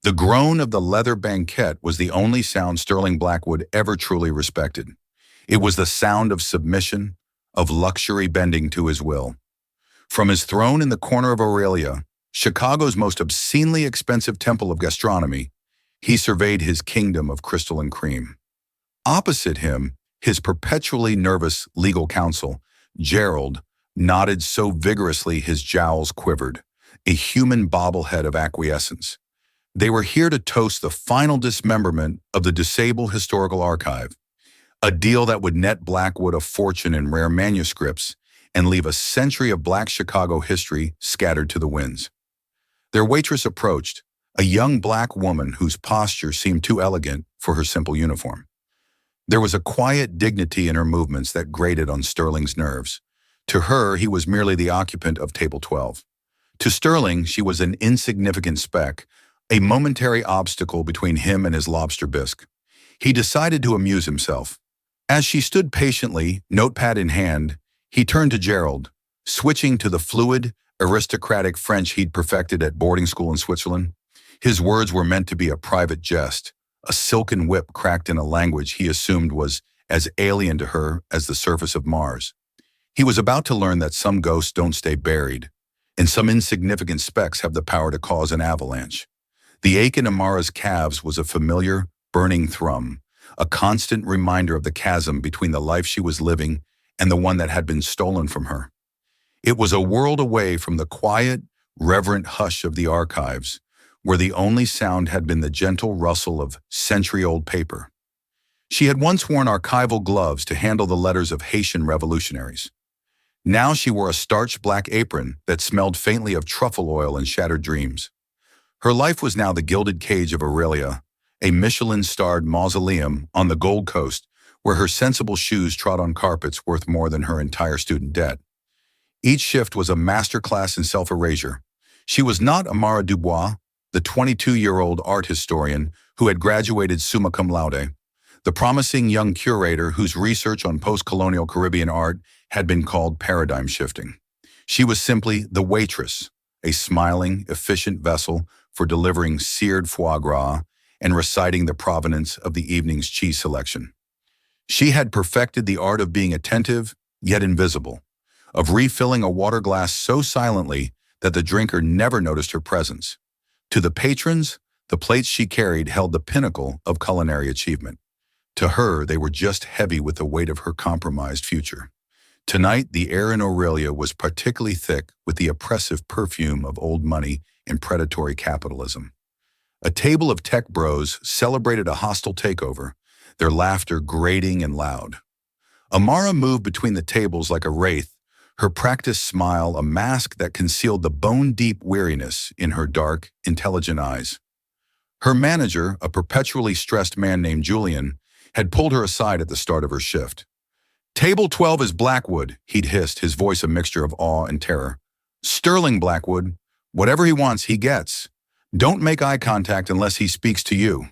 The groan of the leather banquette was the only sound Sterling Blackwood ever truly respected. It was the sound of submission, of luxury bending to his will. From his throne in the corner of Aurelia, Chicago's most obscenely expensive temple of gastronomy, he surveyed his kingdom of crystal and cream. Opposite him, his perpetually nervous legal counsel, Gerald, nodded so vigorously his jowls quivered, a human bobblehead of acquiescence. They were here to toast the final dismemberment of the DuSable Historical Archive, a deal that would net Blackwood a fortune in rare manuscripts and leave a century of Black Chicago history scattered to the winds. Their waitress approached, a young Black woman whose posture seemed too elegant for her simple uniform. There was a quiet dignity in her movements that grated on Sterling's nerves. To her, he was merely the occupant of Table 12. To Sterling, she was an insignificant speck, a momentary obstacle between him and his lobster bisque. He decided to amuse himself. As she stood patiently, notepad in hand, he turned to Gerald, switching to the fluid, aristocratic French he'd perfected at boarding school in Switzerland. His words were meant to be a private jest, a silken whip cracked in a language he assumed was as alien to her as the surface of Mars. He was about to learn that some ghosts don't stay buried, and some insignificant specks have the power to cause an avalanche. The ache in Amara's calves was a familiar, burning thrum, a constant reminder of the chasm between the life she was living and the one that had been stolen from her. It was a world away from the quiet, reverent hush of the archives, where the only sound had been the gentle rustle of century-old paper. She had once worn archival gloves to handle the letters of Haitian revolutionaries. Now she wore a starched black apron that smelled faintly of truffle oil and shattered dreams. Her life was now the gilded cage of Aurelia, a Michelin-starred mausoleum on the Gold Coast where her sensible shoes trod on carpets worth more than her entire student debt. Each shift was a masterclass in self-erasure. She was not Amara Dubois, the 22-year-old art historian who had graduated summa cum laude, the promising young curator whose research on post-colonial Caribbean art had been called paradigm shifting. She was simply the waitress, a smiling, efficient vessel for delivering seared foie gras and reciting the provenance of the evening's cheese selection. She had perfected the art of being attentive, yet invisible, of refilling a water glass so silently that the drinker never noticed her presence. To the patrons, the plates she carried held the pinnacle of culinary achievement. To her, they were just heavy with the weight of her compromised future. Tonight, the air in Aurelia was particularly thick with the oppressive perfume of old money and predatory capitalism. A table of tech bros celebrated a hostile takeover, their laughter grating and loud. Amara moved between the tables like a wraith, her practiced smile a mask that concealed the bone-deep weariness in her dark, intelligent eyes. Her manager, a perpetually stressed man named Julian, had pulled her aside at the start of her shift. "Table 12 is Blackwood," he'd hissed, his voice a mixture of awe and terror. "Sterling Blackwood. Whatever he wants, he gets. Don't make eye contact unless he speaks to you.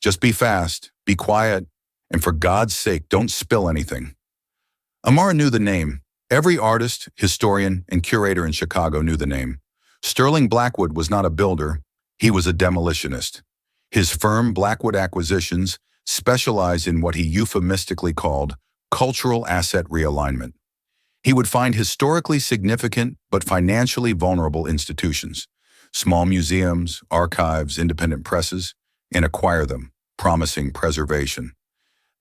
Just be fast, be quiet, and for God's sake, don't spill anything." Amara knew the name. Every artist, historian, and curator in Chicago knew the name. Sterling Blackwood was not a builder, he was a demolitionist. His firm, Blackwood Acquisitions, specialized in what he euphemistically called cultural asset realignment. He would find historically significant but financially vulnerable institutions, small museums, archives, independent presses, and acquire them, promising preservation.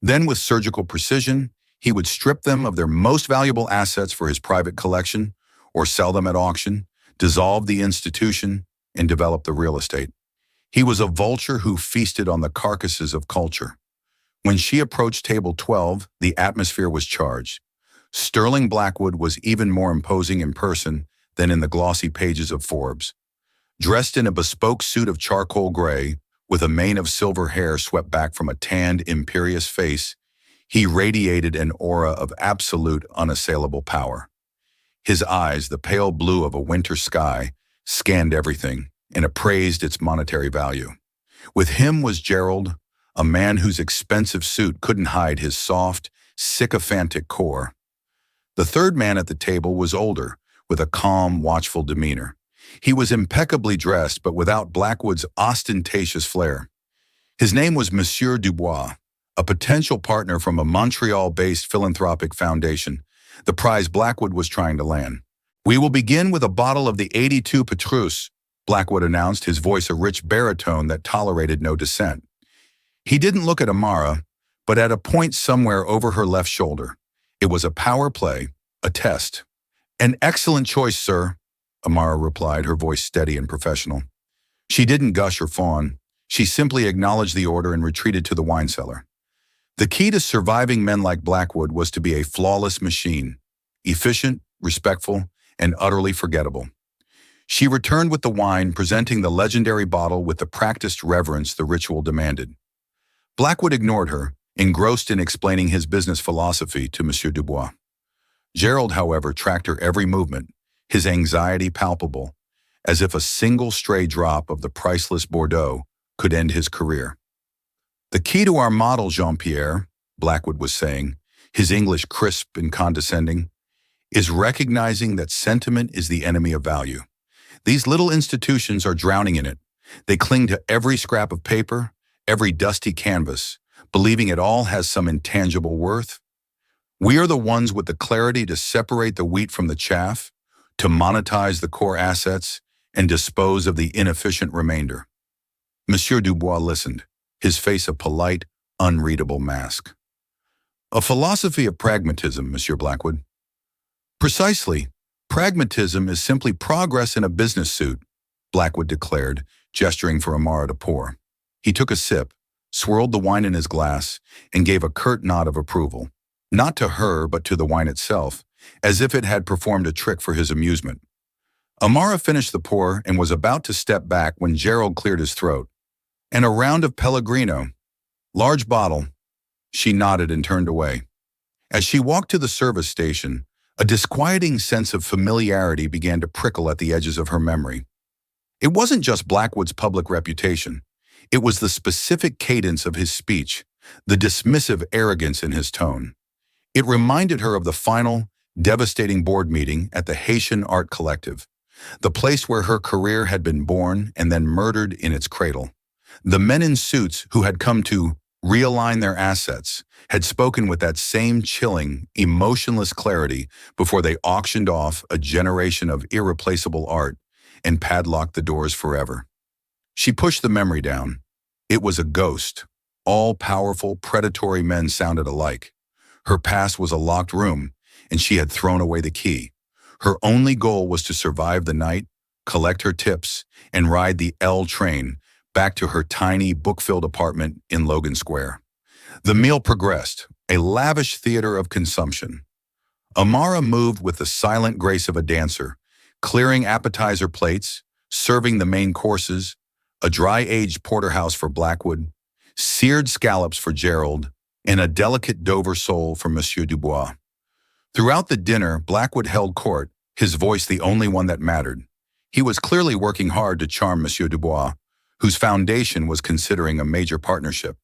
Then, with surgical precision, he would strip them of their most valuable assets for his private collection or sell them at auction, dissolve the institution, and develop the real estate. He was a vulture who feasted on the carcasses of culture. When she approached Table 12, the atmosphere was charged. Sterling Blackwood was even more imposing in person than in the glossy pages of Forbes. Dressed in a bespoke suit of charcoal gray, with a mane of silver hair swept back from a tanned, imperious face, he radiated an aura of absolute, unassailable power. His eyes, the pale blue of a winter sky, scanned everything and appraised its monetary value. With him was Gerald, a man whose expensive suit couldn't hide his soft, sycophantic core. The third man at the table was older, with a calm, watchful demeanor. He was impeccably dressed, but without Blackwood's ostentatious flair. His name was Monsieur Dubois, a potential partner from a Montreal-based philanthropic foundation, the prize Blackwood was trying to land. "We will begin with a bottle of the 82 Petrus," Blackwood announced, his voice a rich baritone that tolerated no dissent. He didn't look at Amara, but at a point somewhere over her left shoulder. It was a power play, a test. "An excellent choice, sir," Amara replied, her voice steady and professional. She didn't gush or fawn. She simply acknowledged the order and retreated to the wine cellar. The key to surviving men like Blackwood was to be a flawless machine, efficient, respectful, and utterly forgettable. She returned with the wine, presenting the legendary bottle with the practiced reverence the ritual demanded. Blackwood ignored her, engrossed in explaining his business philosophy to Monsieur Dubois. Gerald, however, tracked her every movement, his anxiety palpable, as if a single stray drop of the priceless Bordeaux could end his career. "The key to our model, Jean-Pierre," Blackwood was saying, his English crisp and condescending, "is recognizing that sentiment is the enemy of value. These little institutions are drowning in it. They cling to every scrap of paper, every dusty canvas, believing it all has some intangible worth. We are the ones with the clarity to separate the wheat from the chaff, to monetize the core assets, and dispose of the inefficient remainder." Monsieur Dubois listened, his face a polite, unreadable mask. "A philosophy of pragmatism, Monsieur Blackwood." "Precisely. Pragmatism is simply progress in a business suit," Blackwood declared, gesturing for Amara to pour. He took a sip, swirled the wine in his glass, and gave a curt nod of approval. Not to her, but to the wine itself, as if it had performed a trick for his amusement. Amara finished the pour and was about to step back when Gerald cleared his throat. "And a round of Pellegrino. Large bottle." She nodded and turned away. As she walked to the service station, a disquieting sense of familiarity began to prickle at the edges of her memory. It wasn't just Blackwood's public reputation. It was the specific cadence of his speech, the dismissive arrogance in his tone. It reminded her of the final, devastating board meeting at the Haitian Art Collective, the place where her career had been born and then murdered in its cradle. The men in suits who had come to realign their assets had spoken with that same chilling, emotionless clarity before they auctioned off a generation of irreplaceable art and padlocked the doors forever. She pushed the memory down. It was a ghost. All powerful, predatory men sounded alike. Her past was a locked room, and she had thrown away the key. Her only goal was to survive the night, collect her tips, and ride the L train back to her tiny, book-filled apartment in Logan Square. The meal progressed, a lavish theater of consumption. Amara moved with the silent grace of a dancer, clearing appetizer plates, serving the main courses, a dry-aged porterhouse for Blackwood, seared scallops for Gerald, and a delicate Dover sole for Monsieur Dubois. Throughout the dinner, Blackwood held court, his voice the only one that mattered. He was clearly working hard to charm Monsieur Dubois, whose foundation was considering a major partnership.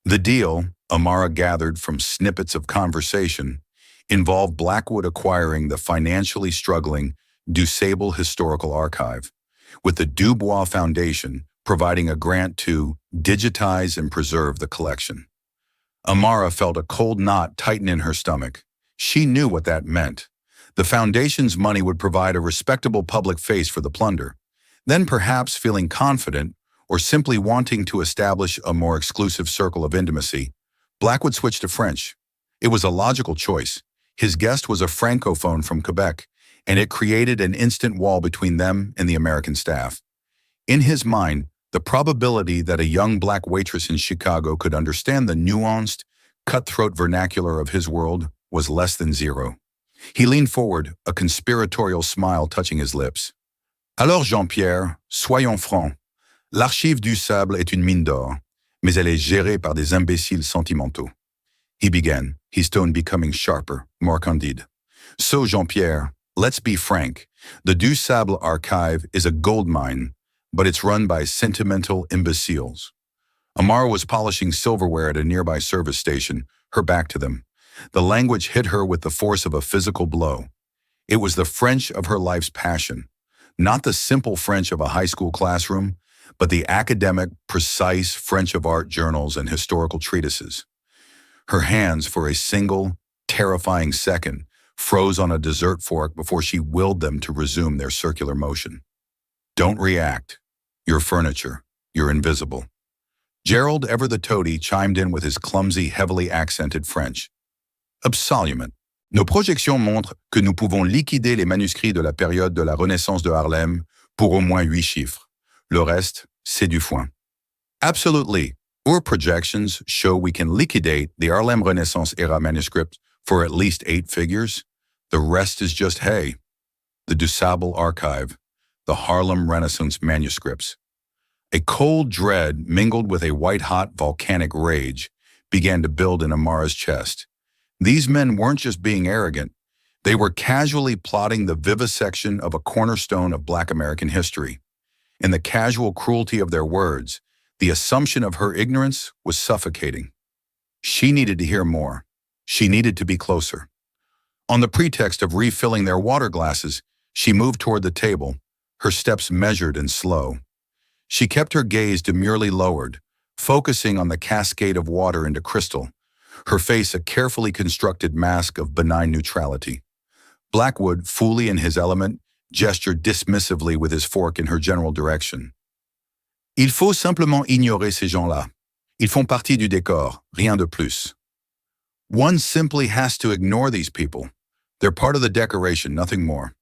The deal, Amara gathered from snippets of conversation, involved Blackwood acquiring the financially struggling DuSable Historical Archive, with the Dubois Foundation providing a grant to digitize and preserve the collection. Amara felt a cold knot tighten in her stomach. She knew what that meant. The foundation's money would provide a respectable public face for the plunder. Then, perhaps feeling confident, or simply wanting to establish a more exclusive circle of intimacy, Blackwood switched to French. It was a logical choice. His guest was a francophone from Quebec, and it created an instant wall between them and the American staff. In his mind, the probability that a young black waitress in Chicago could understand the nuanced, cutthroat vernacular of his world was less than zero. He leaned forward, a conspiratorial smile touching his lips. "Alors, Jean-Pierre, soyons francs. L'archive du Sable est une mine d'or, mais elle est gérée par des imbéciles sentimentaux." He began, his tone becoming sharper, more candide. "So, Jean-Pierre, let's be frank. The Du Sable archive is a gold mine, but it's run by sentimental imbeciles." Amara was polishing silverware at a nearby service station, her back to them. The language hit her with the force of a physical blow. It was the French of her life's passion, Not the simple French of a high school classroom, but the academic, precise French of art journals and historical treatises. Her hands, for a single, terrifying second, froze on a dessert fork before she willed them to resume their circular motion. Don't react. You're furniture. You're invisible. Gerald, ever the toady, chimed in with his clumsy, heavily accented French. Absolument. Nos projections montrent que nous pouvons liquider les manuscrits de la période de la Renaissance de Harlem pour au moins 8 chiffres. Le reste, c'est du foin. Absolutely. Our projections show we can liquidate the Harlem Renaissance era manuscript for at least 8 figures. The rest is just hay. The DuSable archive, the Harlem Renaissance manuscripts. A cold dread mingled with a white-hot volcanic rage began to build in Amara's chest. These men weren't just being arrogant. They were casually plotting the vivisection of a cornerstone of Black American history. In the casual cruelty of their words, the assumption of her ignorance was suffocating. She needed to hear more. She needed to be closer. On the pretext of refilling their water glasses, she moved toward the table, her steps measured and slow. She kept her gaze demurely lowered, focusing on the cascade of water into crystal, her face a carefully constructed mask of benign neutrality. Blackwood, fully in his element, gestured dismissively with his fork in her general direction. Il faut simplement ignorer ces gens-là. Ils font partie du décor, rien de plus. One simply has to ignore these people. They're part of the decoration, nothing more.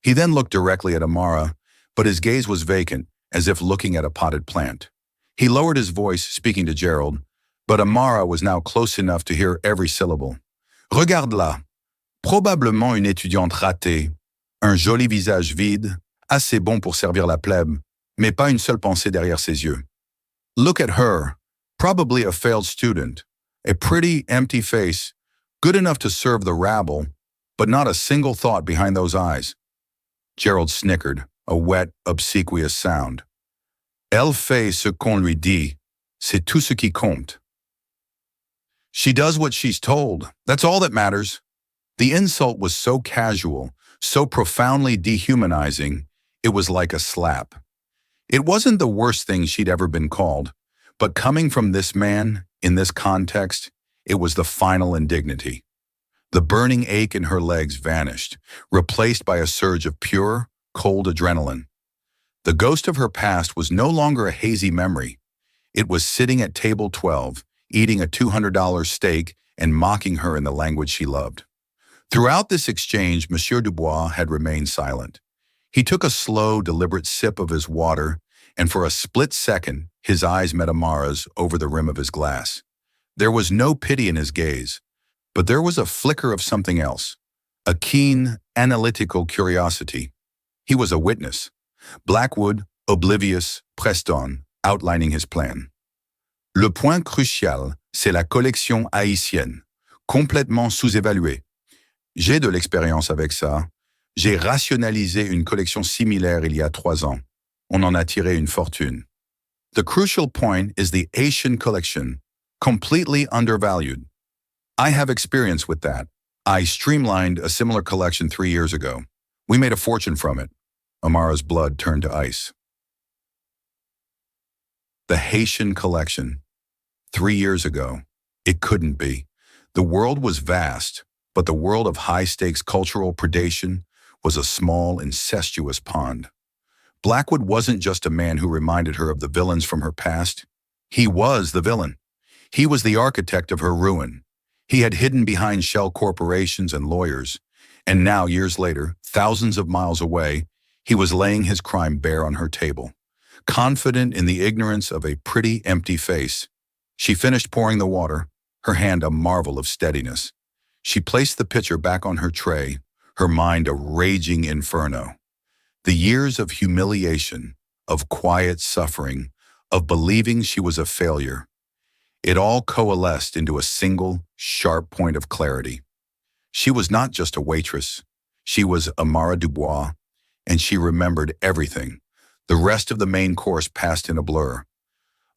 He then looked directly at Amara, but his gaze was vacant, as if looking at a potted plant. He lowered his voice, speaking to Gerald, but Amara was now close enough to hear every syllable. Regarde-la. Probablement une étudiante ratée. Un joli visage vide, assez bon pour servir la plèbe, mais pas une seule pensée derrière ses yeux. Look at her. Probably a failed student. A pretty, empty face, good enough to serve the rabble, but not a single thought behind those eyes. Gerald snickered, a wet, obsequious sound. Elle fait ce qu'on lui dit. C'est tout ce qui compte. She does what she's told. That's all that matters. The insult was so casual, so profoundly dehumanizing, it was like a slap. It wasn't the worst thing she'd ever been called, but coming from this man, in this context, it was the final indignity. The burning ache in her legs vanished, replaced by a surge of pure, cold adrenaline. The ghost of her past was no longer a hazy memory. It was sitting at table 12, eating a $200 steak and mocking her in the language she loved. Throughout this exchange, Monsieur Dubois had remained silent. He took a slow, deliberate sip of his water, and for a split second, his eyes met Amara's over the rim of his glass. There was no pity in his gaze, but there was a flicker of something else, a keen, analytical curiosity. He was a witness. Blackwood, oblivious, pressed on, outlining his plan. Le point crucial, c'est la collection haïtienne, complètement sous-évaluée. J'ai de l'expérience avec ça. J'ai rationalisé une collection similaire il y a 3 ans. On en a tiré une fortune. The crucial point is the Haitian collection, completely undervalued. I have experience with that. I streamlined a similar collection 3 years ago. We made a fortune from it. Amara's blood turned to ice. The Haitian collection. 3 years ago. It couldn't be. The world was vast, but the world of high-stakes cultural predation was a small, incestuous pond. Blackwood wasn't just a man who reminded her of the villains from her past. He was the villain. He was the architect of her ruin. He had hidden behind shell corporations and lawyers, and now, years later, thousands of miles away, he was laying his crime bare on her table. Confident in the ignorance of a pretty, empty face, she finished pouring the water, her hand a marvel of steadiness. She placed the pitcher back on her tray, her mind a raging inferno. The years of humiliation, of quiet suffering, of believing she was a failure, it all coalesced into a single, sharp point of clarity. She was not just a waitress. She was Amara Dubois, and she remembered everything. The rest of the main course passed in a blur.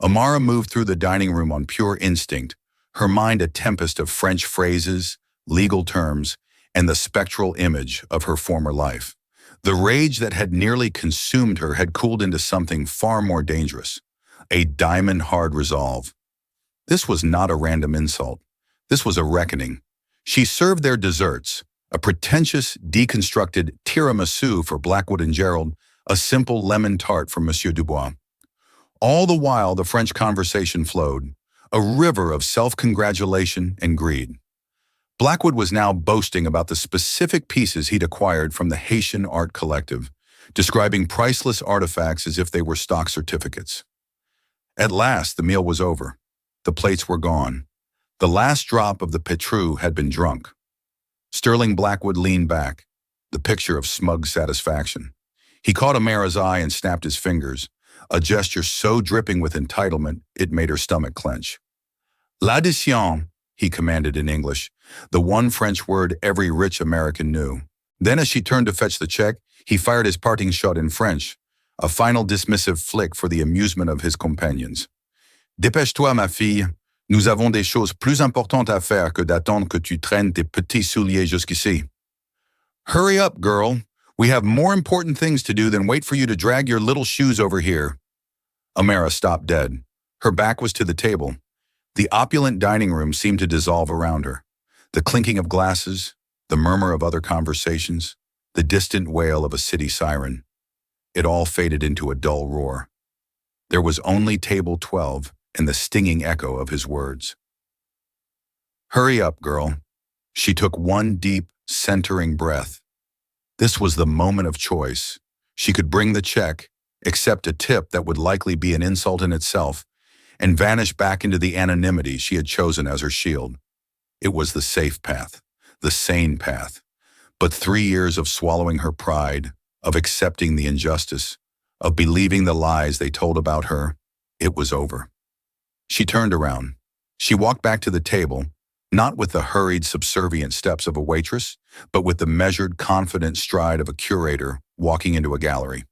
Amara moved through the dining room on pure instinct, her mind a tempest of French phrases, legal terms, and the spectral image of her former life. The rage that had nearly consumed her had cooled into something far more dangerous, a diamond-hard resolve. This was not a random insult. This was a reckoning. She served their desserts, a pretentious, deconstructed tiramisu for Blackwood and Gerald, a simple lemon tart for Monsieur Dubois. All the while, the French conversation flowed, a river of self-congratulation and greed. Blackwood was now boasting about the specific pieces he'd acquired from the Haitian Art Collective, describing priceless artifacts as if they were stock certificates. At last, the meal was over. The plates were gone. The last drop of the Petrus had been drunk. Sterling Blackwood leaned back, the picture of smug satisfaction. He caught Amara's eye and snapped his fingers, a gesture so dripping with entitlement it made her stomach clench. L'addition, he commanded in English, the one French word every rich American knew. Then as she turned to fetch the check, he fired his parting shot in French, a final dismissive flick for the amusement of his companions. Dépêche-toi, ma fille. Nous avons des choses plus importantes à faire que d'attendre que tu traînes tes petits souliers jusqu'ici. Hurry up, girl. We have more important things to do than wait for you to drag your little shoes over here. Amara stopped dead. Her back was to the table. The opulent dining room seemed to dissolve around her. The clinking of glasses, the murmur of other conversations, the distant wail of a city siren. It all faded into a dull roar. There was only table 12 and the stinging echo of his words. Hurry up, girl. She took one deep, centering breath. This was the moment of choice. She could bring the check, accept a tip that would likely be an insult in itself, and vanish back into the anonymity she had chosen as her shield. It was the safe path, the sane path. But 3 years of swallowing her pride, of accepting the injustice, of believing the lies they told about her, it was over. She turned around. She walked back to the table, not with the hurried, subservient steps of a waitress, but with the measured, confident stride of a curator walking into a gallery.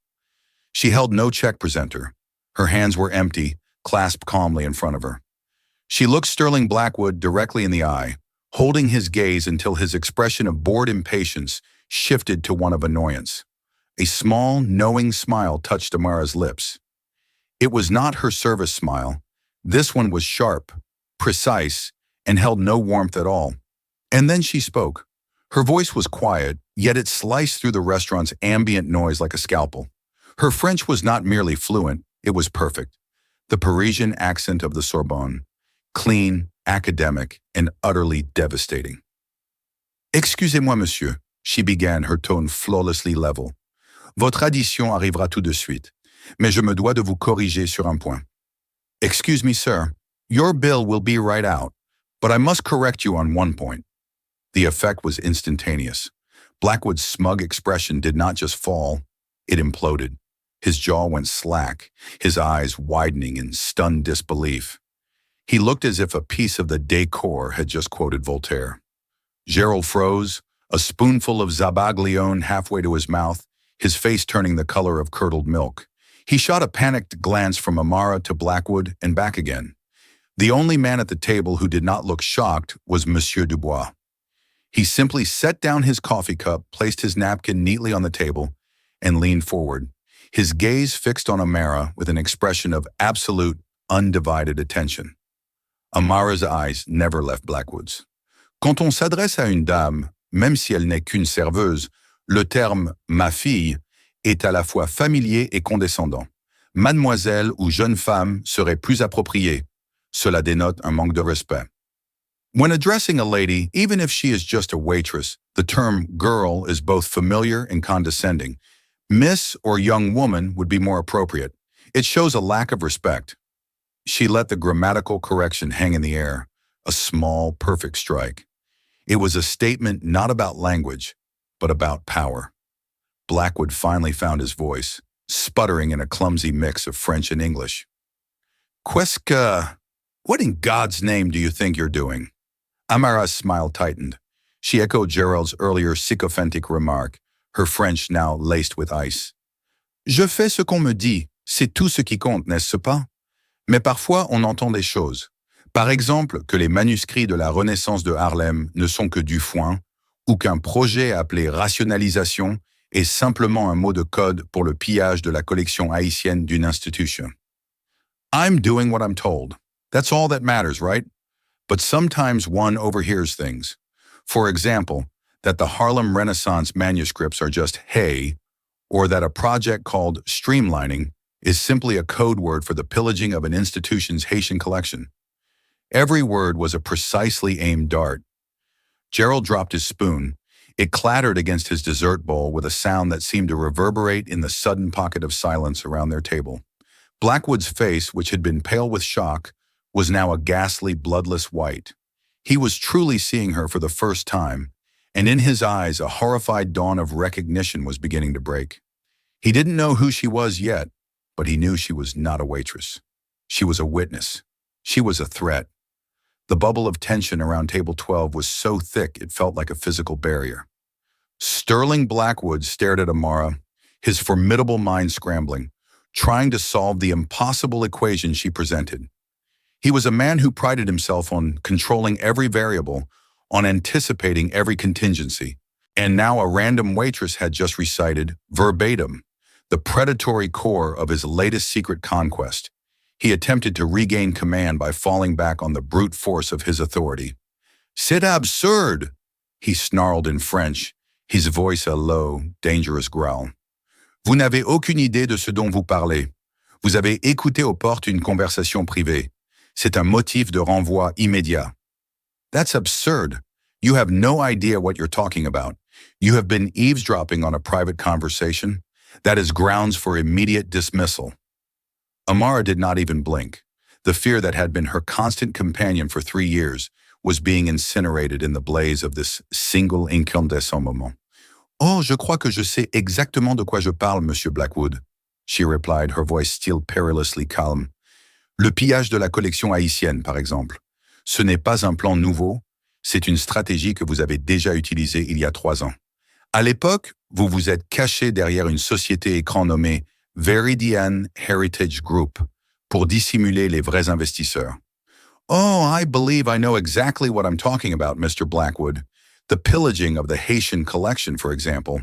She held no check presenter. Her hands were empty, clasped calmly in front of her. She looked Sterling Blackwood directly in the eye, holding his gaze until his expression of bored impatience shifted to one of annoyance. A small, knowing smile touched Amara's lips. It was not her service smile. This one was sharp, precise, and held no warmth at all. And then she spoke. Her voice was quiet, yet it sliced through the restaurant's ambient noise like a scalpel. Her French was not merely fluent, it was perfect. The Parisian accent of the Sorbonne, clean, academic, and utterly devastating. Excusez-moi, monsieur, she began, her tone flawlessly level. Votre addition arrivera tout de suite, mais je me dois de vous corriger sur un point. Excuse me, sir. Your bill will be right out, but I must correct you on one point. The effect was instantaneous. Blackwood's smug expression did not just fall, it imploded. His jaw went slack, his eyes widening in stunned disbelief. He looked as if a piece of the decor had just quoted Voltaire. Gerald froze, a spoonful of Zabaglione halfway to his mouth, his face turning the color of curdled milk. He shot a panicked glance from Amara to Blackwood and back again. The only man at the table who did not look shocked was Monsieur Dubois. He simply set down his coffee cup, placed his napkin neatly on the table, and leaned forward, his gaze fixed on Amara with an expression of absolute, undivided attention. Amara's eyes never left Blackwood's. Quand on s'adresse à une dame, même si elle n'est qu'une serveuse, le terme « ma fille » est à la fois familier et condescendant. Mademoiselle ou jeune femme serait plus approprié. Cela dénote un manque de respect. When addressing a lady, even if she is just a waitress, the term girl is both familiar and condescending. Miss or young woman would be more appropriate. It shows a lack of respect. She let the grammatical correction hang in the air, a small, perfect strike. It was a statement not about language, but about power. Blackwood finally found his voice, sputtering in a clumsy mix of French and English. Qu'est-ce que... What in God's name do you think you're doing? Amara's smile tightened. She echoed Gerald's earlier sycophantic remark, her French now laced with ice. Je fais ce qu'on me dit, c'est tout ce qui compte, n'est-ce pas? Mais parfois, on entend des choses. Par exemple, que les manuscrits de la Renaissance de Harlem ne sont que du foin, ou qu'un projet appelé rationalisation est simplement un mot de code pour le pillage de la collection haïtienne d'une institution. I'm doing what I'm told. That's all that matters, right? But sometimes one overhears things. For example, that the Harlem Renaissance manuscripts are just hay, or that a project called streamlining is simply a code word for the pillaging of an institution's Haitian collection. Every word was a precisely aimed dart. Gerald dropped his spoon. It clattered against his dessert bowl with a sound that seemed to reverberate in the sudden pocket of silence around their table. Blackwood's face, which had been pale with shock, was now a ghastly, bloodless white. He was truly seeing her for the first time, and in his eyes a horrified dawn of recognition was beginning to break. He didn't know who she was yet, but he knew she was not a waitress. She was a witness. She was a threat. The bubble of tension around table 12 was so thick it felt like a physical barrier. Sterling Blackwood stared at Amara, his formidable mind scrambling, trying to solve the impossible equation she presented. He was a man who prided himself on controlling every variable, on anticipating every contingency. And now a random waitress had just recited, verbatim, the predatory core of his latest secret conquest. He attempted to regain command by falling back on the brute force of his authority. C'est absurde, he snarled in French, his voice a low, dangerous growl. Vous n'avez aucune idée de ce dont vous parlez. Vous avez écouté aux portes une conversation privée. C'est un motif de renvoi immédiat. That's absurd. You have no idea what you're talking about. You have been eavesdropping on a private conversation. That is grounds for immediate dismissal. Amara did not even blink. The fear that had been her constant companion for 3 years was being incinerated in the blaze of this single incandescent moment. Oh, je crois que je sais exactement de quoi je parle, Monsieur Blackwood, she replied, her voice still perilously calm. Le pillage de la collection haïtienne, par exemple. Ce n'est pas un plan nouveau, c'est une stratégie que vous avez déjà utilisée il y a 3 ans. À l'époque, vous vous êtes caché derrière une société écran nommée Veridian Heritage Group pour dissimuler les vrais investisseurs. Oh, I believe I know exactly what I'm talking about, Mr. Blackwood. The pillaging of the Haitian collection, for example.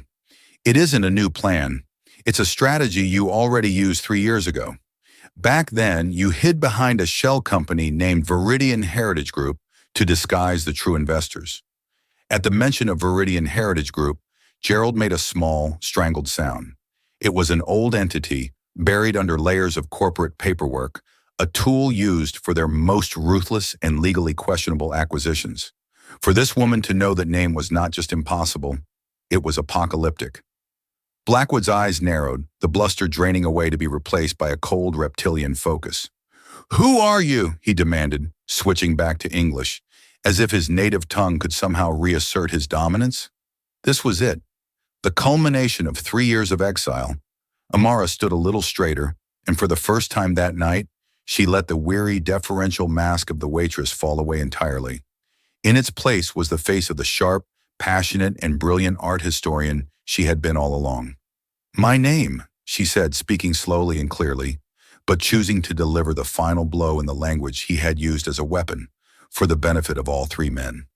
It isn't a new plan. It's a strategy you already used 3 years ago. Back then, you hid behind a shell company named Veridian Heritage Group to disguise the true investors. At the mention of Veridian Heritage Group, Gerald made a small, strangled sound. It was an old entity, buried under layers of corporate paperwork, a tool used for their most ruthless and legally questionable acquisitions. For this woman to know that name was not just impossible, it was apocalyptic. Blackwood's eyes narrowed, the bluster draining away to be replaced by a cold reptilian focus. Who are you? He demanded, switching back to English, as if his native tongue could somehow reassert his dominance. This was it. The culmination of 3 years of exile. Amara stood a little straighter, and for the first time that night, she let the weary, deferential mask of the waitress fall away entirely. In its place was the face of the sharp, passionate, and brilliant art historian she had been all along. My name, she said, speaking slowly and clearly, but choosing to deliver the final blow in the language he had used as a weapon for the benefit of all 3 men.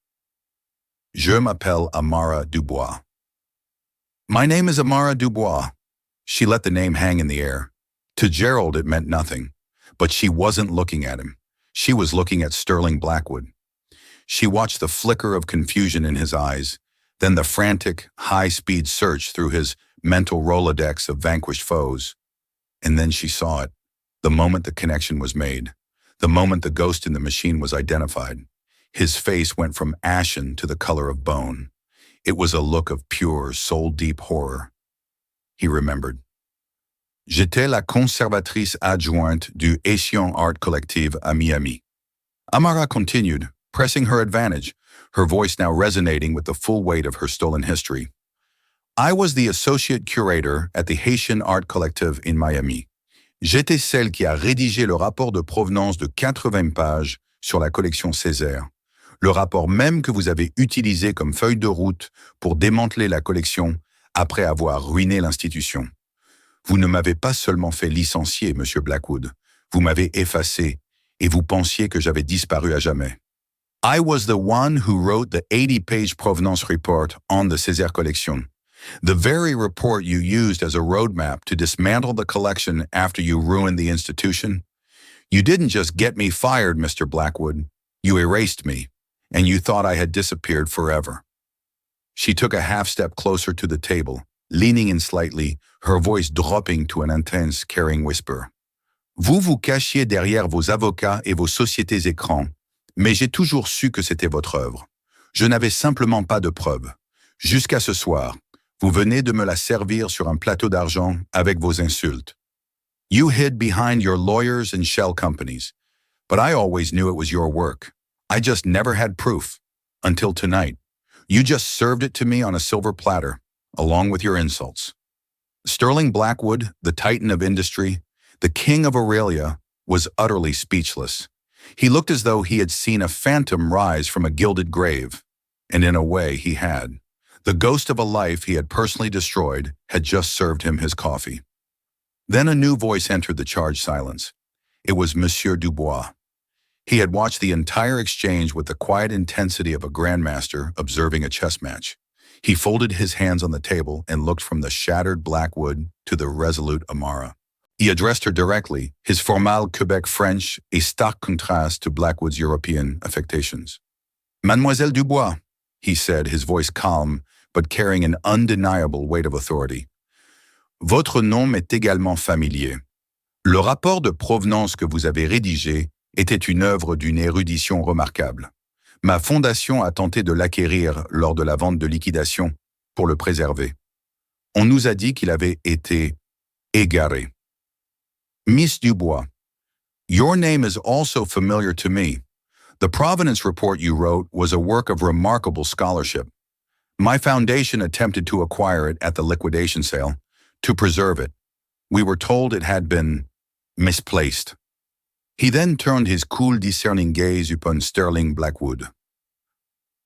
Je m'appelle Amara Dubois. My name is Amara Dubois. She let the name hang in the air. To Gerald, it meant nothing, but she wasn't looking at him. She was looking at Sterling Blackwood. She watched the flicker of confusion in his eyes, then the frantic, high-speed search through his mental Rolodex of vanquished foes. And then she saw it, the moment the connection was made, the moment the ghost in the machine was identified. His face went from ashen to the color of bone. It was a look of pure, soul-deep horror. He remembered. J'étais la conservatrice adjointe du Haitian Art Collective à Miami. Amara continued, pressing her advantage, her voice now resonating with the full weight of her stolen history. I was the associate curator at the Haitian Art Collective in Miami. J'étais celle qui a rédigé le rapport de provenance de 80 pages sur la collection Césaire, le rapport même que vous avez utilisé comme feuille de route pour démanteler la collection après avoir ruiné l'institution. Vous ne m'avez pas seulement fait licencier, Monsieur Blackwood, vous m'avez effacé et vous pensiez que j'avais disparu à jamais. I was the one who wrote the 80-page provenance report on the Césaire collection. The very report you used as a roadmap to dismantle the collection after you ruined the institution. You didn't just get me fired, Mr. Blackwood. You erased me, and you thought I had disappeared forever. She took a half-step closer to the table, leaning in slightly, her voice dropping to an intense, caring whisper. Vous vous cachiez derrière vos avocats et vos sociétés écrans, mais j'ai toujours su que c'était votre œuvre. Je n'avais simplement pas de preuves. Jusqu'à ce soir, vous venez de me la servir sur un plateau d'argent avec vos insultes. You hid behind your lawyers and shell companies, but I always knew it was your work. I just never had proof. Until tonight. You just served it to me on a silver platter, along with your insults. Sterling Blackwood, the titan of industry, the king of Aurelia, was utterly speechless. He looked as though he had seen a phantom rise from a gilded grave, and in a way he had. The ghost of a life he had personally destroyed had just served him his coffee. Then a new voice entered the charged silence. It was Monsieur Dubois. He had watched the entire exchange with the quiet intensity of a grandmaster observing a chess match. He folded his hands on the table and looked from the shattered Blackwood to the resolute Amara. He addressed her directly, his formal Quebec French a stark contrast to Blackwood's European affectations. Mademoiselle Dubois, he said, his voice calm, but carrying an undeniable weight of authority. Votre nom m'est également familier. Le rapport de provenance que vous avez rédigé était une œuvre d'une érudition remarquable. Ma fondation a tenté de l'acquérir lors de la vente de liquidation pour le préserver. On nous a dit qu'il avait été égaré. Miss Dubois, your name is also familiar to me. The provenance report you wrote was a work of remarkable scholarship. My foundation attempted to acquire it at the liquidation sale, to preserve it. We were told it had been misplaced. He then turned his cool, discerning gaze upon Sterling Blackwood.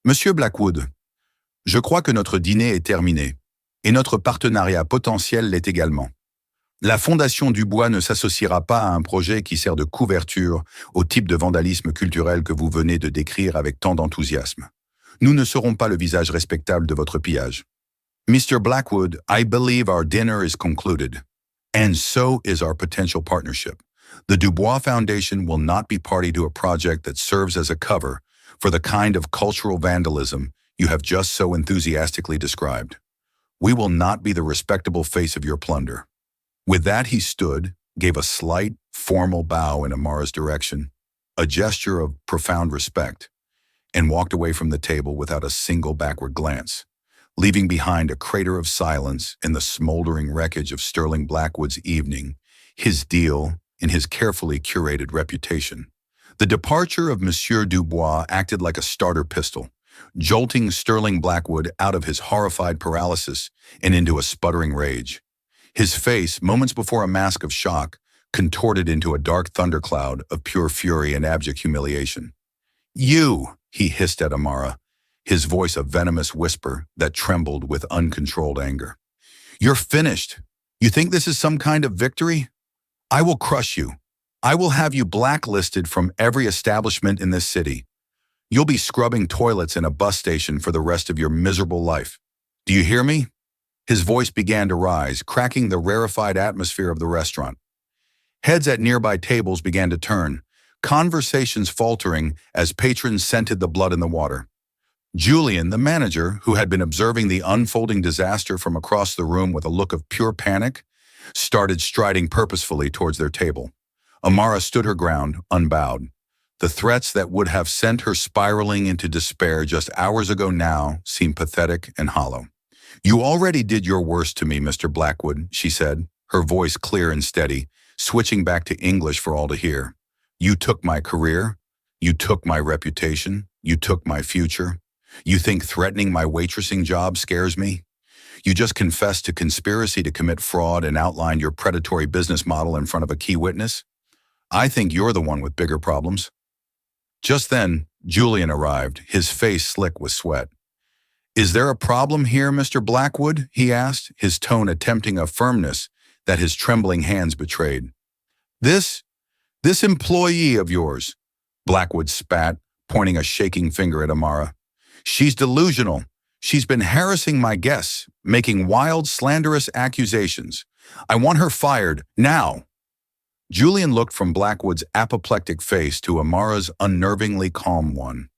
Monsieur Blackwood, je crois que notre dîner est terminé, et notre partenariat potentiel l'est également. La Fondation Dubois ne s'associera pas à un projet qui sert de couverture au type de vandalisme culturel que vous venez de décrire avec tant d'enthousiasme. Nous ne serons pas le visage respectable de votre pillage. Mr. Blackwood, I believe our dinner is concluded, and so is our potential partnership. The Dubois Foundation will not be party to a project that serves as a cover for the kind of cultural vandalism you have just so enthusiastically described. We will not be the respectable face of your plunder. With that, he stood, gave a slight, formal bow in Amara's direction, a gesture of profound respect, and walked away from the table without a single backward glance, leaving behind a crater of silence in the smoldering wreckage of Sterling Blackwood's evening, his deal, and his carefully curated reputation. The departure of Monsieur Dubois acted like a starter pistol, jolting Sterling Blackwood out of his horrified paralysis and into a sputtering rage. His face, moments before a mask of shock, contorted into a dark thundercloud of pure fury and abject humiliation. You, he hissed at Amara, his voice a venomous whisper that trembled with uncontrolled anger. You're finished. You think this is some kind of victory? I will crush you. I will have you blacklisted from every establishment in this city. You'll be scrubbing toilets in a bus station for the rest of your miserable life. Do you hear me? His voice began to rise, cracking the rarefied atmosphere of the restaurant. Heads at nearby tables began to turn, conversations faltering as patrons scented the blood in the water. Julian, the manager, who had been observing the unfolding disaster from across the room with a look of pure panic, started striding purposefully towards their table. Amara stood her ground, unbowed. The threats that would have sent her spiraling into despair just hours ago now seemed pathetic and hollow. You already did your worst to me, Mr. Blackwood, she said, her voice clear and steady, switching back to English for all to hear. You took my career. You took my reputation. You took my future. You think threatening my waitressing job scares me? You just confessed to conspiracy to commit fraud and outlined your predatory business model in front of a key witness? I think you're the one with bigger problems. Just then, Julian arrived, his face slick with sweat. Is there a problem here, Mr. Blackwood? He asked, his tone attempting a firmness that his trembling hands betrayed. This employee of yours, Blackwood spat, pointing a shaking finger at Amara. She's delusional. She's been harassing my guests, making wild, slanderous accusations. I want her fired, now." Julian looked from Blackwood's apoplectic face to Amara's unnervingly calm one.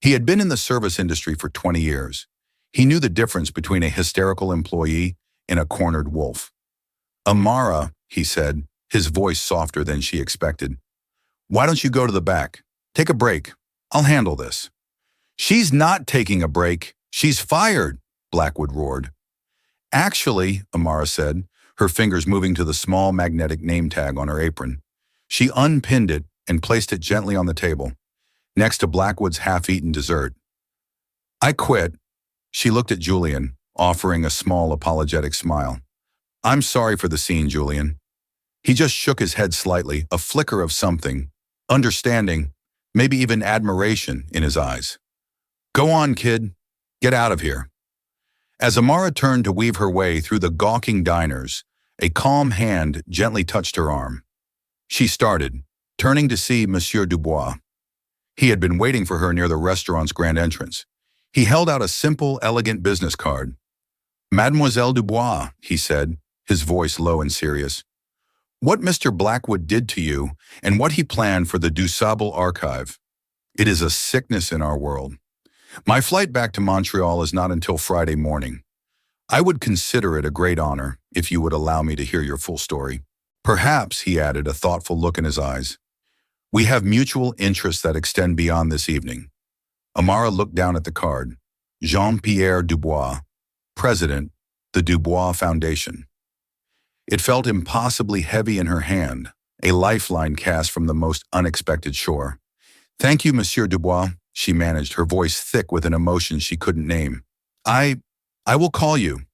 He had been in the service industry for 20 years. He knew the difference between a hysterical employee and a cornered wolf. "Amara," he said, his voice softer than she expected, "why don't you go to the back? Take a break. I'll handle this." "She's not taking a break. She's fired," Blackwood roared. "Actually," Amara said, her fingers moving to the small magnetic name tag on her apron. She unpinned it and placed it gently on the table, next to Blackwood's half-eaten dessert. "I quit." She looked at Julian, offering a small apologetic smile. "I'm sorry for the scene, Julian." He just shook his head slightly, a flicker of something, understanding, maybe even admiration in his eyes. "Go on, kid. Get out of here." As Amara turned to weave her way through the gawking diners, a calm hand gently touched her arm. She started, turning to see Monsieur Dubois. He had been waiting for her near the restaurant's grand entrance. He held out a simple, elegant business card. "Mademoiselle Dubois," he said, his voice low and serious. "What Mr. Blackwood did to you and what he planned for the Dusable archive. It is a sickness in our world. My flight back to Montreal is not until Friday morning. I would consider it a great honor if you would allow me to hear your full story. Perhaps," he added, a thoughtful look in his eyes, "we have mutual interests that extend beyond this evening." Amara looked down at the card. Jean-Pierre Dubois, President, the Dubois Foundation. It felt impossibly heavy in her hand, a lifeline cast from the most unexpected shore. "Thank you, Monsieur Dubois," she managed, her voice thick with an emotion she couldn't name. I will call you."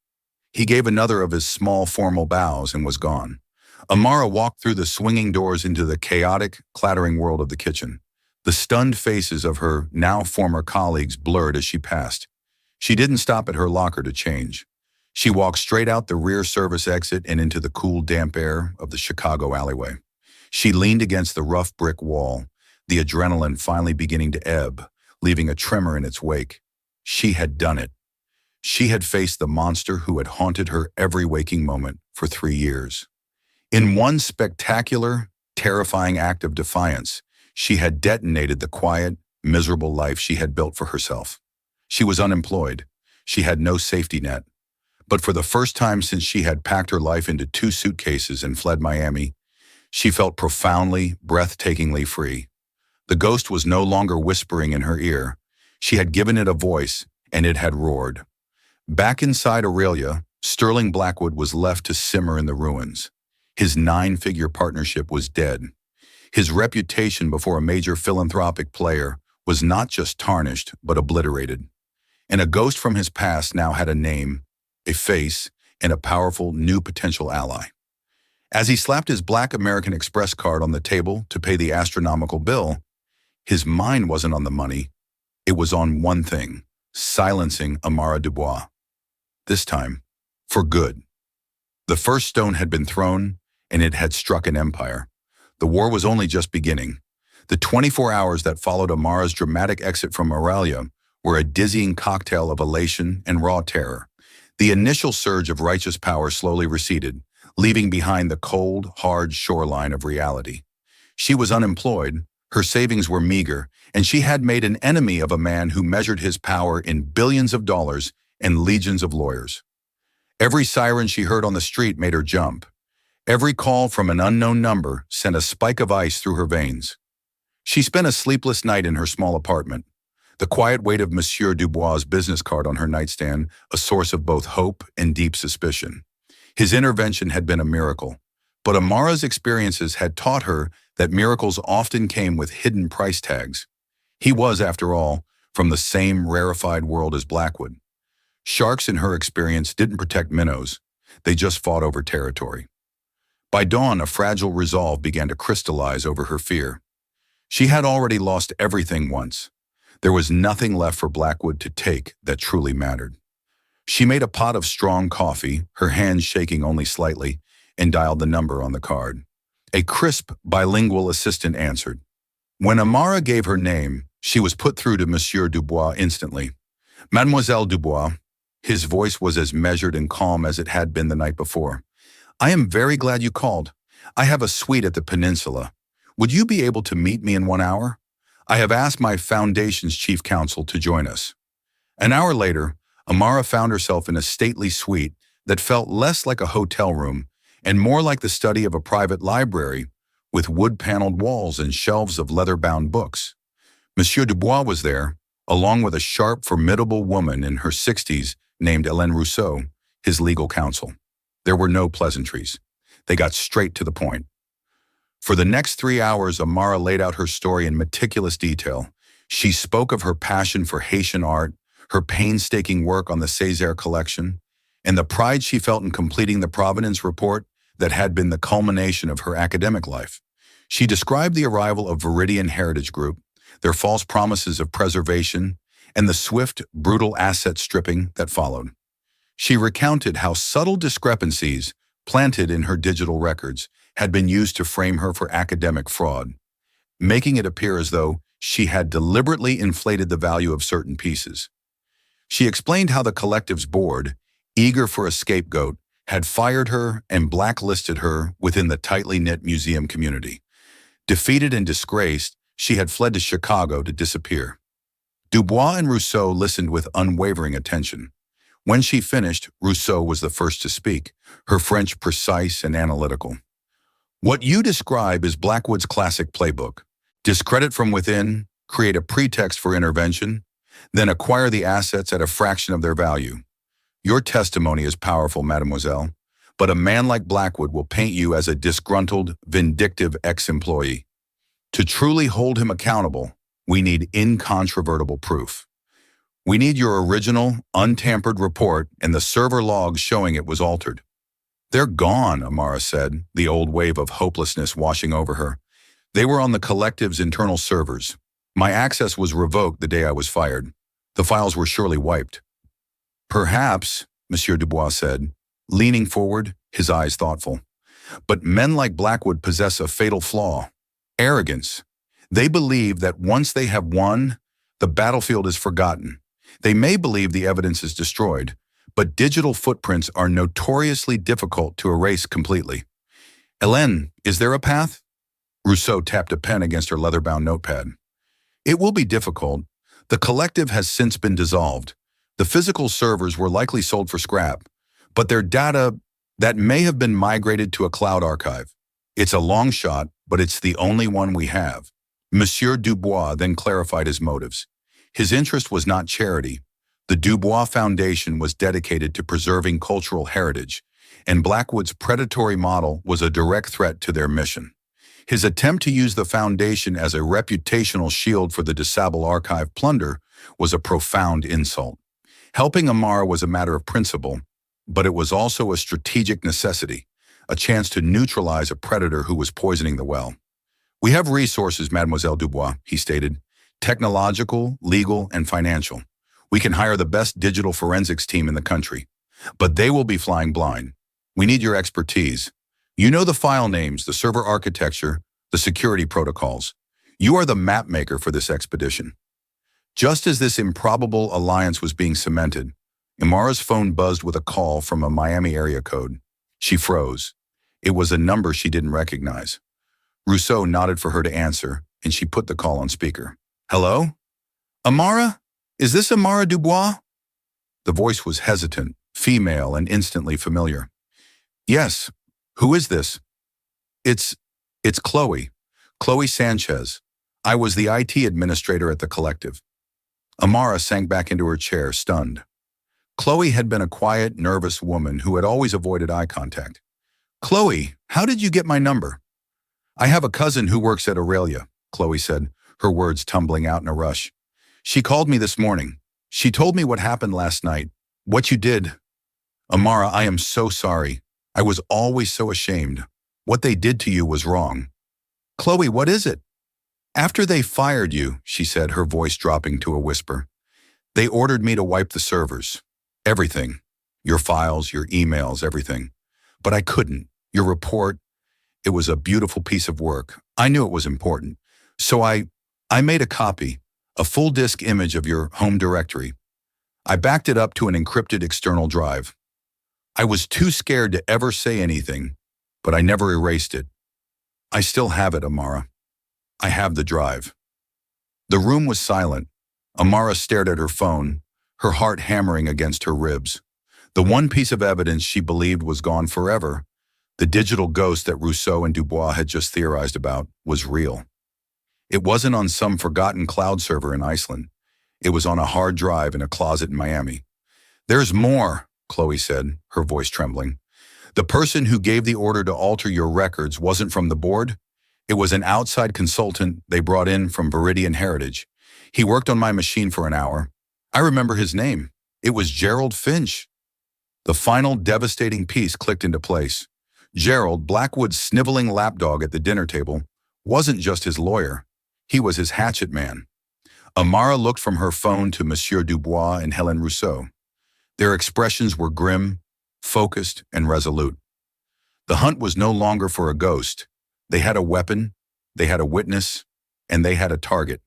He gave another of his small formal bows and was gone. Amara walked through the swinging doors into the chaotic, clattering world of the kitchen. The stunned faces of her now former colleagues blurred as she passed. She didn't stop at her locker to change. She walked straight out the rear service exit and into the cool, damp air of the Chicago alleyway. She leaned against the rough brick wall, the adrenaline finally beginning to ebb, leaving a tremor in its wake. She had done it. She had faced the monster who had haunted her every waking moment for 3 years. In one spectacular, terrifying act of defiance, she had detonated the quiet, miserable life she had built for herself. She was unemployed. She had no safety net. But for the first time since she had packed her life into 2 suitcases and fled Miami, she felt profoundly, breathtakingly free. The ghost was no longer whispering in her ear. She had given it a voice, and it had roared. Back inside Aurelia, Sterling Blackwood was left to simmer in the ruins. His 9-figure partnership was dead. His reputation before a major philanthropic player was not just tarnished, but obliterated. And a ghost from his past now had a name, a face, and a powerful new potential ally. As he slapped his Black American Express card on the table to pay the astronomical bill, his mind wasn't on the money. It was on one thing: silencing Amara Dubois. This time, for good. The first stone had been thrown, and it had struck an empire. The war was only just beginning. The 24 hours that followed Amara's dramatic exit from Aurelia were a dizzying cocktail of elation and raw terror. The initial surge of righteous power slowly receded, leaving behind the cold, hard shoreline of reality. She was unemployed, her savings were meager, and she had made an enemy of a man who measured his power in billions of dollars and legions of lawyers. Every siren she heard on the street made her jump. Every call from an unknown number sent a spike of ice through her veins. She spent a sleepless night in her small apartment, the quiet weight of Monsieur Dubois' business card on her nightstand a source of both hope and deep suspicion. His intervention had been a miracle, but Amara's experiences had taught her that miracles often came with hidden price tags. He was, after all, from the same rarefied world as Blackwood. Sharks, in her experience, didn't protect minnows. They just fought over territory. By dawn, a fragile resolve began to crystallize over her fear. She had already lost everything once. There was nothing left for Blackwood to take that truly mattered. She made a pot of strong coffee, her hands shaking only slightly, and dialed the number on the card. A crisp, bilingual assistant answered. When Amara gave her name, she was put through to Monsieur Dubois instantly. Mademoiselle Dubois, his voice was as measured and calm as it had been the night before. I am very glad you called. I have a suite at the Peninsula. Would you be able to meet me in 1 hour? I have asked my foundation's chief counsel to join us. An hour later, Amara found herself in a stately suite that felt less like a hotel room and more like the study of a private library with wood-paneled walls and shelves of leather-bound books. Monsieur Dubois was there, along with a sharp, formidable woman in her 60s named Hélène Rousseau, his legal counsel. There were no pleasantries. They got straight to the point. For the next 3 hours, Amara laid out her story in meticulous detail. She spoke of her passion for Haitian art, her painstaking work on the Césaire collection, and the pride she felt in completing the Provenance report that had been the culmination of her academic life. She described the arrival of Viridian Heritage Group, their false promises of preservation, and the swift, brutal asset stripping that followed. She recounted how subtle discrepancies planted in her digital records had been used to frame her for academic fraud, making it appear as though she had deliberately inflated the value of certain pieces. She explained how the collective's board, eager for a scapegoat, had fired her and blacklisted her within the tightly knit museum community. Defeated and disgraced, she had fled to Chicago to disappear. Dubois and Rousseau listened with unwavering attention. When she finished, Rousseau was the first to speak, her French precise and analytical. What you describe is Blackwood's classic playbook. Discredit from within, create a pretext for intervention, then acquire the assets at a fraction of their value. Your testimony is powerful, mademoiselle, but a man like Blackwood will paint you as a disgruntled, vindictive ex-employee. To truly hold him accountable, we need incontrovertible proof. We need your original, untampered report and the server logs showing it was altered. They're gone, Amara said, the old wave of hopelessness washing over her. They were on the collective's internal servers. My access was revoked the day I was fired. The files were surely wiped. Perhaps, Monsieur Dubois said, leaning forward, his eyes thoughtful. But men like Blackwood possess a fatal flaw: arrogance. They believe that once they have won, the battlefield is forgotten. They may believe the evidence is destroyed, but digital footprints are notoriously difficult to erase completely. Hélène, is there a path? Rousseau tapped a pen against her leather-bound notepad. It will be difficult. The collective has since been dissolved. The physical servers were likely sold for scrap, but their data that may have been migrated to a cloud archive. It's a long shot, but it's the only one we have. Monsieur Dubois then clarified his motives. His interest was not charity. The Dubois Foundation was dedicated to preserving cultural heritage, and Blackwood's predatory model was a direct threat to their mission. His attempt to use the foundation as a reputational shield for the DeSable archive plunder was a profound insult. Helping Amara was a matter of principle, but it was also a strategic necessity, a chance to neutralize a predator who was poisoning the well. We have resources, Mademoiselle Dubois, he stated, technological, legal, and financial. We can hire the best digital forensics team in the country, but they will be flying blind. We need your expertise. You know the file names, the server architecture, the security protocols. You are the map maker for this expedition. Just as this improbable alliance was being cemented, Amara's phone buzzed with a call from a Miami area code. She froze. It was a number she didn't recognize. Rousseau nodded for her to answer, and she put the call on speaker. Hello? Amara? Is this Amara Dubois? The voice was hesitant, female, and instantly familiar. Yes. Who is this? It's Chloe. Chloe Sanchez. I was the IT administrator at the collective. Amara sank back into her chair, stunned. Chloe had been a quiet, nervous woman who had always avoided eye contact. Chloe, how did you get my number? I have a cousin who works at Aurelia, Chloe said, her words tumbling out in a rush. She called me this morning. She told me what happened last night, what you did. Amara, I am so sorry. I was always so ashamed. What they did to you was wrong. Chloe, what is it? After they fired you, she said, her voice dropping to a whisper, they ordered me to wipe the servers. Everything. Your files, your emails, everything. But I couldn't. Your report, it was a beautiful piece of work. I knew it was important. So I made a copy, a full disk image of your home directory. I backed it up to an encrypted external drive. I was too scared to ever say anything, but I never erased it. I still have it, Amara. I have the drive. The room was silent. Amara stared at her phone, her heart hammering against her ribs. The one piece of evidence she believed was gone forever, the digital ghost that Rousseau and Dubois had just theorized about, was real. It wasn't on some forgotten cloud server in Iceland. It was on a hard drive in a closet in Miami. "There's more," Chloe said, her voice trembling. "The person who gave the order to alter your records wasn't from the board. It was an outside consultant they brought in from Viridian Heritage. He worked on my machine for an hour. I remember his name. It was Gerald Finch." The final devastating piece clicked into place. Gerald, Blackwood's sniveling lapdog at the dinner table, wasn't just his lawyer. He was his hatchet man. Amara looked from her phone to Monsieur Dubois and Hélène Rousseau. Their expressions were grim, focused, and resolute. The hunt was no longer for a ghost. They had a weapon, they had a witness, and they had a target.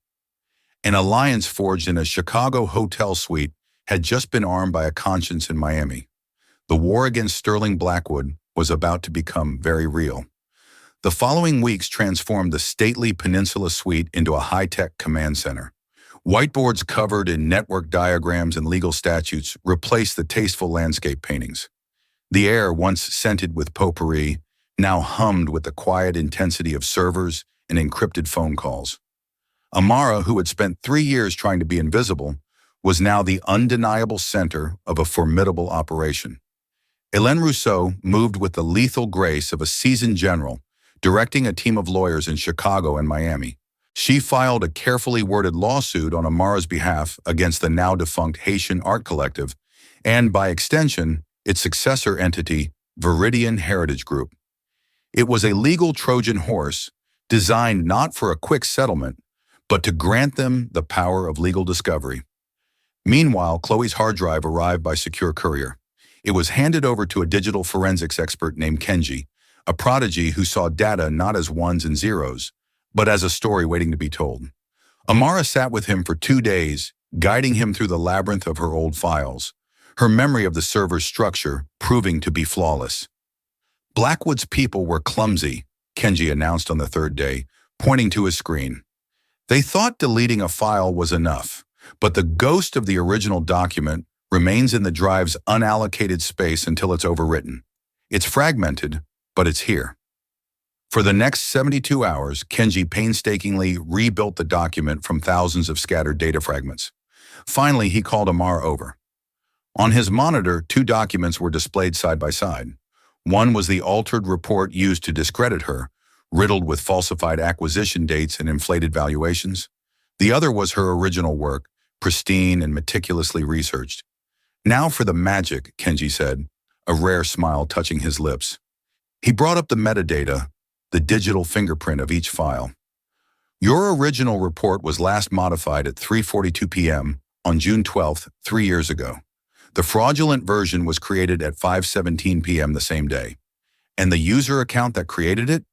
An alliance forged in a Chicago hotel suite had just been armed by a conscience in Miami. The war against Sterling Blackwood was about to become very real. The following weeks transformed the stately Peninsula Suite into a high-tech command center. Whiteboards covered in network diagrams and legal statutes replaced the tasteful landscape paintings. The air, once scented with potpourri, now hummed with the quiet intensity of servers and encrypted phone calls. Amara, who had spent 3 years trying to be invisible, was now the undeniable center of a formidable operation. Hélène Rousseau moved with the lethal grace of a seasoned general, directing a team of lawyers in Chicago and Miami. She filed a carefully worded lawsuit on Amara's behalf against the now-defunct Haitian Art Collective and, by extension, its successor entity, Viridian Heritage Group. It was a legal Trojan horse designed not for a quick settlement, but to grant them the power of legal discovery. Meanwhile, Chloe's hard drive arrived by secure courier. It was handed over to a digital forensics expert named Kenji, a prodigy who saw data not as ones and zeros, but as a story waiting to be told. Amara sat with him for 2 days, guiding him through the labyrinth of her old files, her memory of the server's structure proving to be flawless. Blackwood's people were clumsy, Kenji announced on the 3rd day, pointing to his screen. They thought deleting a file was enough, but the ghost of the original document remains in the drive's unallocated space until it's overwritten. It's fragmented, but it's here. For the next 72 hours, Kenji painstakingly rebuilt the document from thousands of scattered data fragments. Finally, he called Amara over. On his monitor, 2 documents were displayed side by side. One was the altered report used to discredit her, riddled with falsified acquisition dates and inflated valuations. The other was her original work, pristine and meticulously researched. "Now for the magic," Kenji said, a rare smile touching his lips. He brought up the metadata, the digital fingerprint of each file. "Your original report was last modified at 3:42 p.m. on June 12th, 3 years ago. The fraudulent version was created at 5:17 p.m. the same day. And the user account that created it?"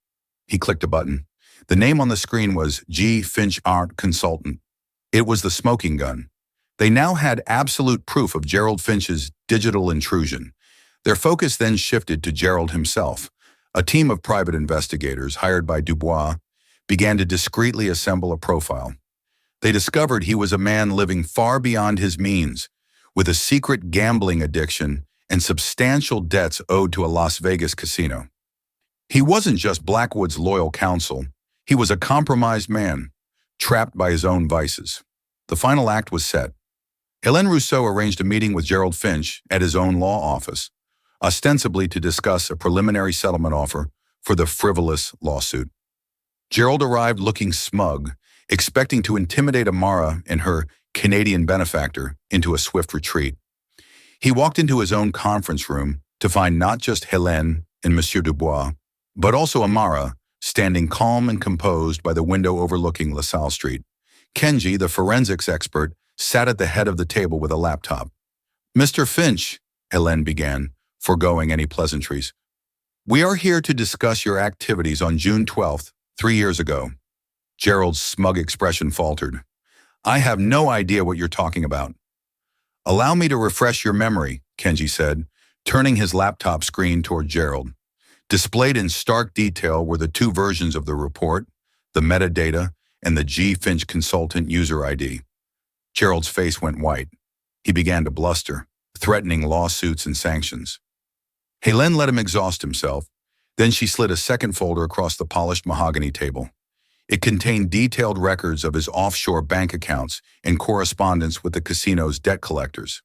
He clicked a button. The name on the screen was G. Finch Art Consultant. It was the smoking gun. They now had absolute proof of Gerald Finch's digital intrusion. Their focus then shifted to Gerald himself. A team of private investigators, hired by Dubois, began to discreetly assemble a profile. They discovered he was a man living far beyond his means, with a secret gambling addiction and substantial debts owed to a Las Vegas casino. He wasn't just Blackwood's loyal counsel. He was a compromised man, trapped by his own vices. The final act was set. Hélène Rousseau arranged a meeting with Gerald Finch at his own law office, ostensibly to discuss a preliminary settlement offer for the frivolous lawsuit. Gerald arrived looking smug, expecting to intimidate Amara and her Canadian benefactor into a swift retreat. He walked into his own conference room to find not just Hélène and Monsieur Dubois, but also Amara, standing calm and composed by the window overlooking LaSalle Street. Kenji, the forensics expert, sat at the head of the table with a laptop. "Mr. Finch," Hélène began, foregoing any pleasantries, "we are here to discuss your activities on June 12th, 3 years ago." Gerald's smug expression faltered. "I have no idea what you're talking about." Allow me to refresh your memory, Kenji said, turning his laptop screen toward Gerald. Displayed in stark detail were the two versions of the report, the metadata, and the G. Finch consultant user ID. Gerald's face went white. He began to bluster, threatening lawsuits and sanctions. Hélène let him exhaust himself. Then she slid a second folder across the polished mahogany table. It contained detailed records of his offshore bank accounts and correspondence with the casino's debt collectors.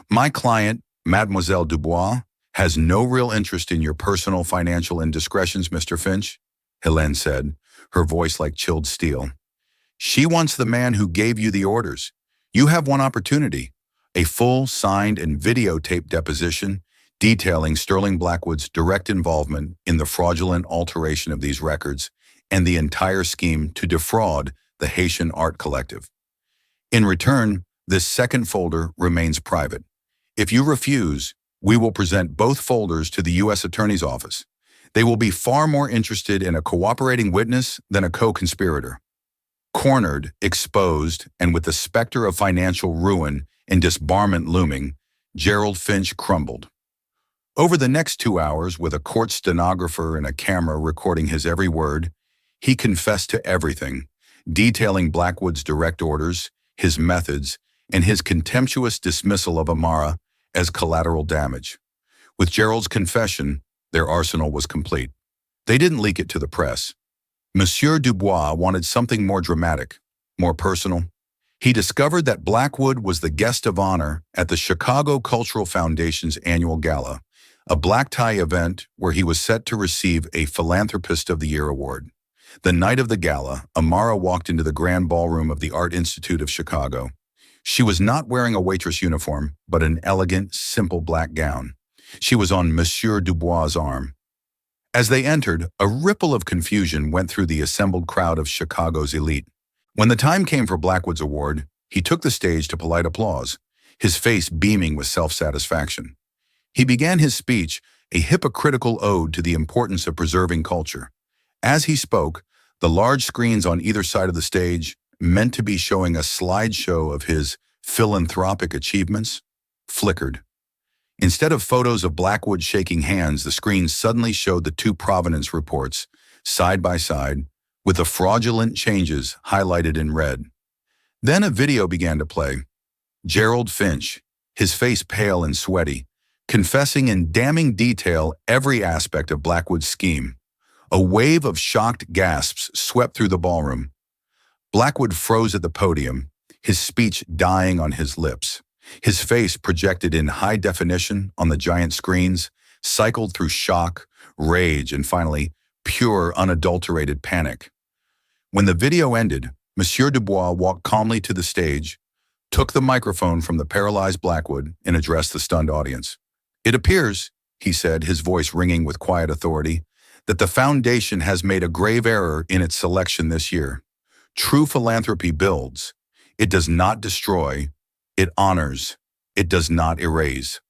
My client, Mademoiselle Dubois, has no real interest in your personal financial indiscretions, Mr. Finch, Hélène said, her voice like chilled steel. She wants the man who gave you the orders. You have one opportunity, a full, signed, and videotaped deposition detailing Sterling Blackwood's direct involvement in the fraudulent alteration of these records and the entire scheme to defraud the Haitian Art Collective. In return, this second folder remains private. If you refuse, we will present both folders to the U.S. Attorney's Office. They will be far more interested in a cooperating witness than a co-conspirator. Cornered, exposed, and with the specter of financial ruin and disbarment looming, Gerald Finch crumbled. Over the next 2 hours, with a court stenographer and a camera recording his every word, he confessed to everything, detailing Blackwood's direct orders, his methods, and his contemptuous dismissal of Amara as collateral damage. With Gerald's confession, their arsenal was complete. They didn't leak it to the press. Monsieur Dubois wanted something more dramatic, more personal. He discovered that Blackwood was the guest of honor at the Chicago Cultural Foundation's annual gala, a black tie event where he was set to receive a Philanthropist of the Year award. The night of the gala, Amara walked into the grand ballroom of the Art Institute of Chicago. She was not wearing a waitress uniform, but an elegant, simple black gown. She was on Monsieur Dubois' arm. As they entered, a ripple of confusion went through the assembled crowd of Chicago's elite. When the time came for Blackwood's award, he took the stage to polite applause, his face beaming with self-satisfaction. He began his speech, a hypocritical ode to the importance of preserving culture. As he spoke, the large screens on either side of the stage, meant to be showing a slideshow of his philanthropic achievements, flickered. Instead of photos of Blackwood shaking hands, the screen suddenly showed the two provenance reports, side by side, with the fraudulent changes highlighted in red. Then a video began to play. Gerald Finch, his face pale and sweaty, confessing in damning detail every aspect of Blackwood's scheme. A wave of shocked gasps swept through the ballroom. Blackwood froze at the podium, his speech dying on his lips. His face, projected in high definition on the giant screens, cycled through shock, rage, and finally, pure, unadulterated panic. When the video ended, Monsieur Dubois walked calmly to the stage, took the microphone from the paralyzed Blackwood, and addressed the stunned audience. "It appears," he said, his voice ringing with quiet authority, "that the Foundation has made a grave error in its selection this year. True philanthropy builds. It does not destroy. It honors. It does not erase."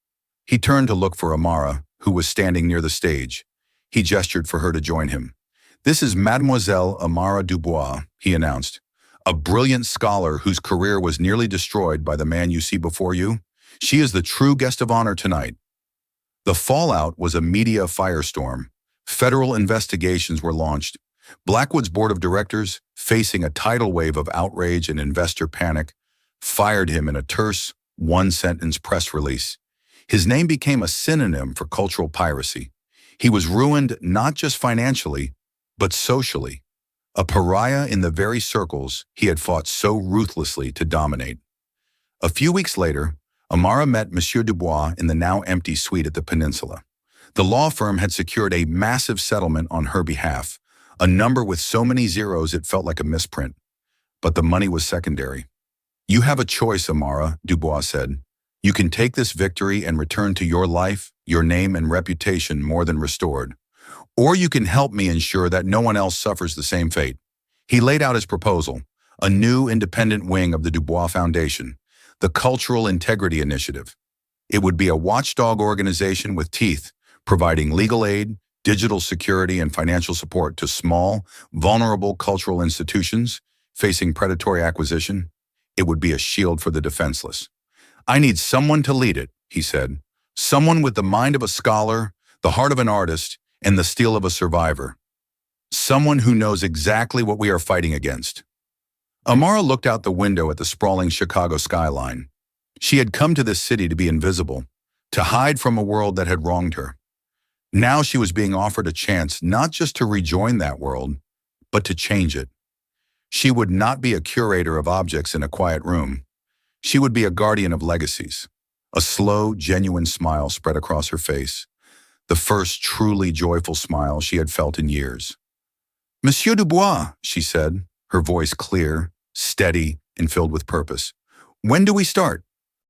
He turned to look for Amara, who was standing near the stage. He gestured for her to join him. "This is Mademoiselle Amara Dubois," he announced, "a brilliant scholar whose career was nearly destroyed by the man you see before you. She is the true guest of honor tonight." The fallout was a media firestorm. Federal investigations were launched. Blackwood's board of directors, facing a tidal wave of outrage and investor panic, fired him in a terse, one-sentence press release. His name became a synonym for cultural piracy. He was ruined not just financially, but socially, a pariah in the very circles he had fought so ruthlessly to dominate. A few weeks later, Amara met Monsieur Dubois in the now empty suite at the Peninsula. The law firm had secured a massive settlement on her behalf, a number with so many zeros it felt like a misprint. But the money was secondary. "You have a choice, Amara," Dubois said. "You can take this victory and return to your life, your name and reputation more than restored. Or you can help me ensure that no one else suffers the same fate." He laid out his proposal, a new independent wing of the Dubois Foundation, the Cultural Integrity Initiative. It would be a watchdog organization with teeth, providing legal aid, digital security, and financial support to small, vulnerable cultural institutions facing predatory acquisition. It would be a shield for the defenseless. I need someone to lead it, he said. Someone with the mind of a scholar, the heart of an artist, and the steel of a survivor. Someone who knows exactly what we are fighting against. Amara looked out the window at the sprawling Chicago skyline. She had come to this city to be invisible, to hide from a world that had wronged her. Now she was being offered a chance not just to rejoin that world, but to change it. She would not be a curator of objects in a quiet room. She would be a guardian of legacies. A slow, genuine smile spread across her face, the first truly joyful smile she had felt in years. Monsieur Dubois, she said, her voice clear, steady, and filled with purpose. When do we start?